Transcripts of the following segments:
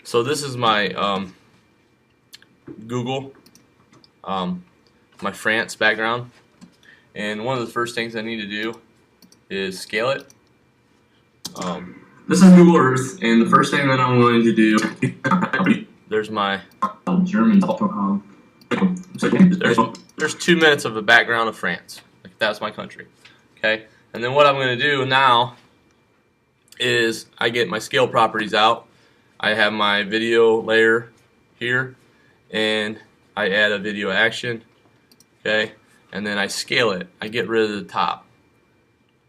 So this is my Google, my France background, and one of the first things I need to do is scale it. This is Google Earth, and the first thing that I'm going to do, there's my German. There's 2 minutes of the background of France. Like, that's my country. Okay, and then what I'm going to do now is I get my scale properties out. I have my video layer here, and I add a video action. Okay, and then I scale it. I get rid of the top.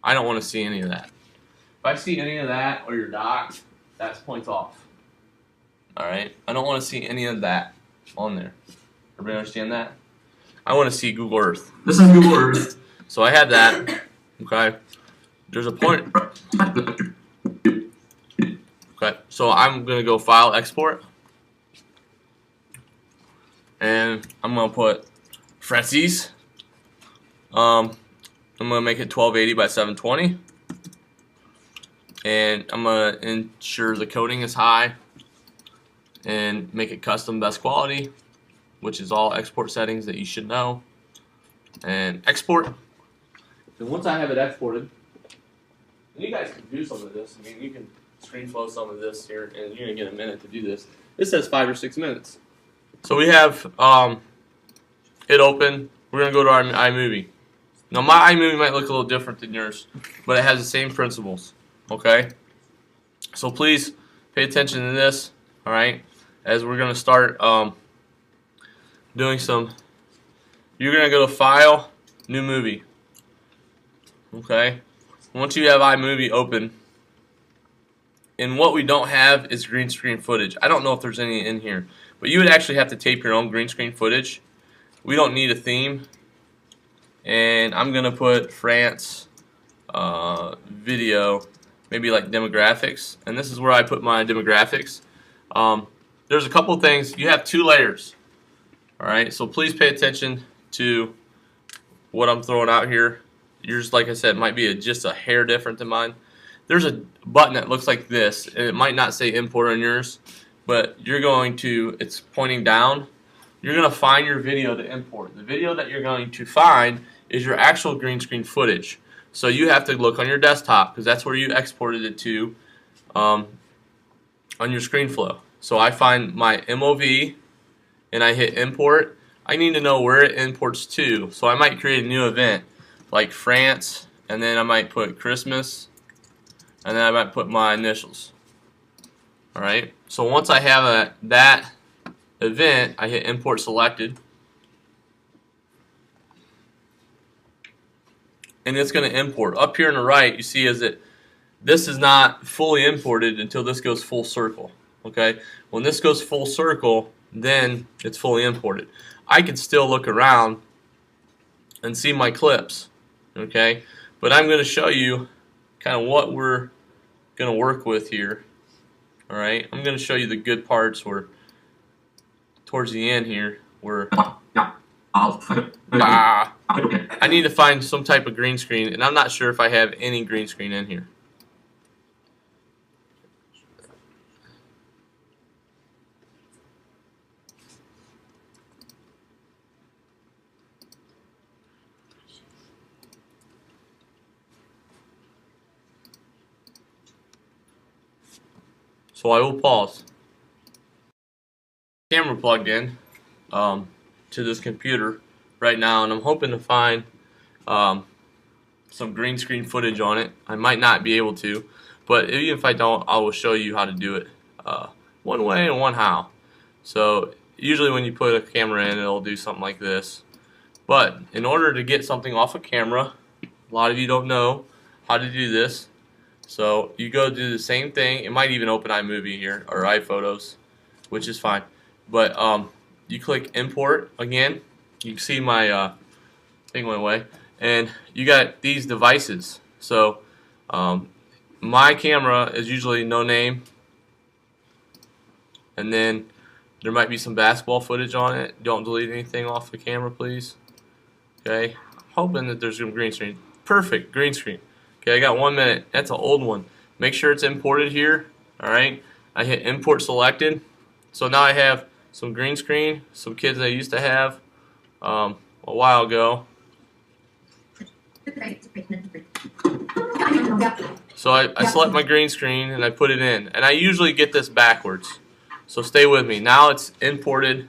I don't want to see any of that. If I see any of that or your dock, that's points off. Alright? I don't want to see any of that on there. Everybody understand that? I want to see Google Earth. This is Google Earth. So I have that. Okay. There's a point. Okay. So I'm going to go File, Export. And I'm going to put Francis. I'm going to make it 1280 by 720. And I'm going to ensure the coding is high and make it custom best quality, which is all export settings that you should know. And export. And once I have it exported, and you guys can do some of this. I mean, you can Screenflow some of this here, and you're going to get a minute to do this. This says 5 or 6 minutes. So we have it open. We're going to go to our iMovie. Now my iMovie might look a little different than yours, but it has the same principles. Okay? So please pay attention to this, alright? As we're going to start doing some, you're going to go to File, New Movie. Okay? Once you have iMovie open, and what we don't have is green screen footage. I don't know if there's any in here, but you would actually have to tape your own green screen footage. We don't need a theme, and I'm going to put France video, maybe like demographics, and this is where I put my demographics. There's a couple things. You have 2 layers, alright, so please pay attention to what I'm throwing out here. Yours, like I said, might be just a hair different than mine. There's a button that looks like this, and it might not say import on yours, but you're going to, it's pointing down. You're going to find your video to import. The video that you're going to find is your actual green screen footage. So you have to look on your desktop, because that's where you exported it to on your Screenflow. So I find my MOV, and I hit import. I need to know where it imports to. So I might create a new event, like France, and then I might put Christmas, and then I might put my initials. Alright, so once I have that event, I hit import selected, and it's going to import. Up here on the right, you see is that this is not fully imported until this goes full circle. Okay, when this goes full circle, then it's fully imported. I can still look around and see my clips. Okay, but I'm going to show you kind of what we're going to work with here. Alright, I'm going to show you the good parts where towards the end here where I need to find some type of green screen, and I'm not sure if I have any green screen in here. So I will pause. Camera plugged in to this computer right now, and I'm hoping to find some green screen footage on it. I might not be able to, but even if I don't, I will show you how to do it one way and one how. So usually when you put a camera in, it'll do something like this. But in order to get something off a camera, a lot of you don't know how to do this. So you go do the same thing. It might even open iMovie here or iPhotos, which is fine. But you click import again. You can see my thing went away, and you got these devices. So my camera is usually no name, and then there might be some basketball footage on it. Don't delete anything off the camera, please. Okay, hoping that there's some green screen. Perfect, green screen. Okay, I got 1 minute. That's an old one. Make sure it's imported here. Alright, I hit import selected. So now I have some green screen, some kids I used to have a while ago. So I select my green screen and I put it in, and I usually get this backwards, so stay with me. Now it's imported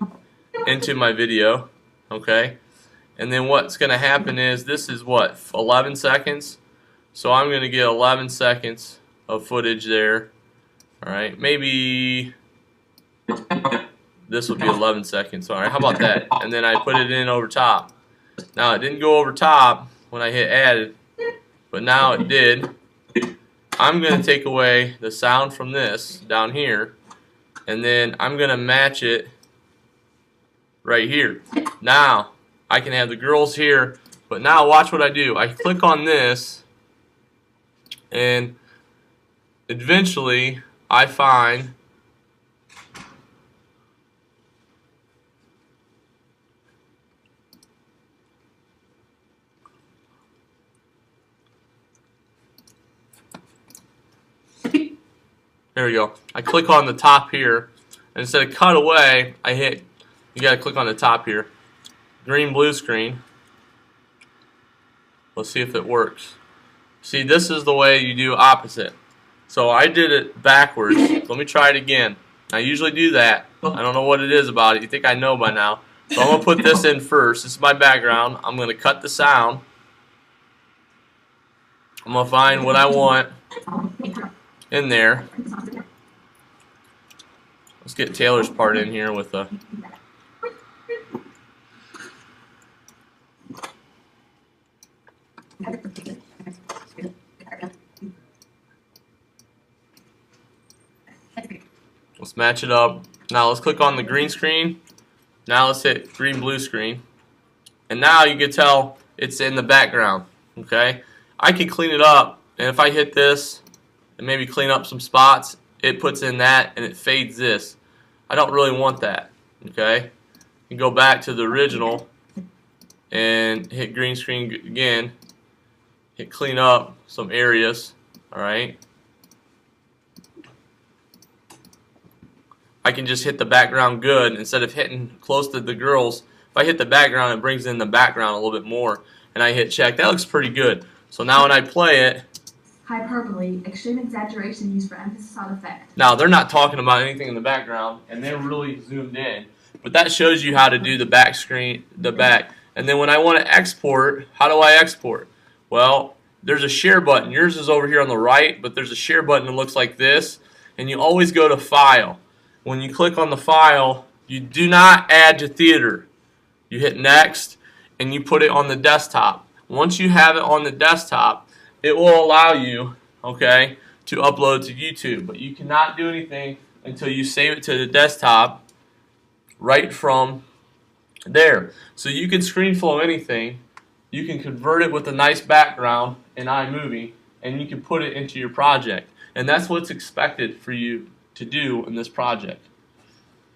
into my video, okay, and then what's going to happen is this is what, 11 seconds, so I'm going to get 11 seconds of footage there. Alright, maybe this would be 11 seconds. Alright, how about that? And then I put it in over top. Now it didn't go over top when I hit added, but now it did. I'm going to take away the sound from this down here, and then I'm going to match it right here. Now I can have the girls here, but now watch what I do. I click on this, and eventually I find there we go. I click on the top here, and instead of cut away, I hit, you gotta click on the top here, green blue screen. Let's see if it works. See, this is the way you do opposite. So I did it backwards. Let me try it again. I usually do that. I don't know what it is about it. You think I know by now. So I'm going to put this in first. This is my background. I'm going to cut the sound. I'm going to find what I want in there. Let's get Taylor's part in here with a... Let's match it up. Now let's click on the green screen. Now let's hit green blue screen. And now you can tell it's in the background. Okay? I can clean it up, and if I hit this and maybe clean up some spots, it puts in that and it fades this. I don't really want that. Okay? You go back to the original and hit green screen again. Hit clean up some areas. Alright? I can just hit the background good instead of hitting close to the girls. If I hit the background, it brings in the background a little bit more, and I hit check. That looks pretty good. So now when I play it, hyperbole, extreme exaggeration used for emphasis on effect. Now they're not talking about anything in the background, and they're really zoomed in. But that shows you how to do the back screen, the back. And then when I want to export, how do I export? Well, there's a share button. Yours is over here on the right, but there's a share button that looks like this, and you always go to File. When you click on the file, you do not add to theater. You hit next and you put it on the desktop. Once you have it on the desktop, it will allow you, okay, to upload to YouTube. But you cannot do anything until you save it to the desktop right from there. So you can Screenflow anything. You can convert it with a nice background in iMovie, and you can put it into your project. And that's what's expected for you to do in this project.